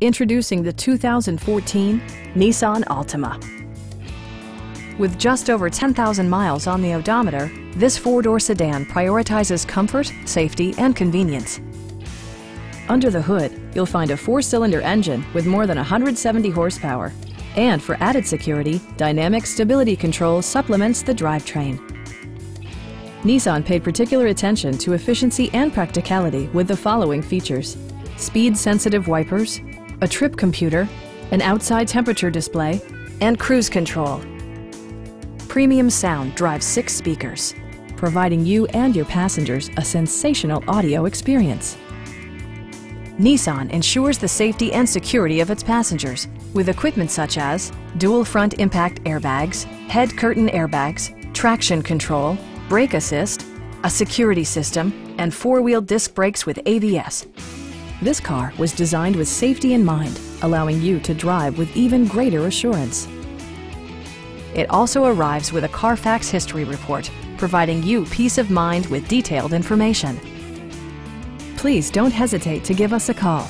Introducing the 2014 Nissan Altima. With just over 10,000 miles on the odometer, this four-door sedan prioritizes comfort, safety, and convenience. Under the hood, you'll find a four-cylinder engine with more than 170 horsepower. And for added security, dynamic stability control supplements the drivetrain. Nissan paid particular attention to efficiency and practicality with the following features: speed-sensitive wipers, a trip computer, an outside temperature display, and cruise control. Premium sound drives 6 speakers, providing you and your passengers a sensational audio experience. Nissan ensures the safety and security of its passengers with equipment such as dual front impact airbags, head curtain airbags, traction control, brake assist, a security system, and 4-wheel disc brakes with ABS. This car was designed with safety in mind, allowing you to drive with even greater assurance. It also arrives with a Carfax history report, providing you peace of mind with detailed information. Please don't hesitate to give us a call.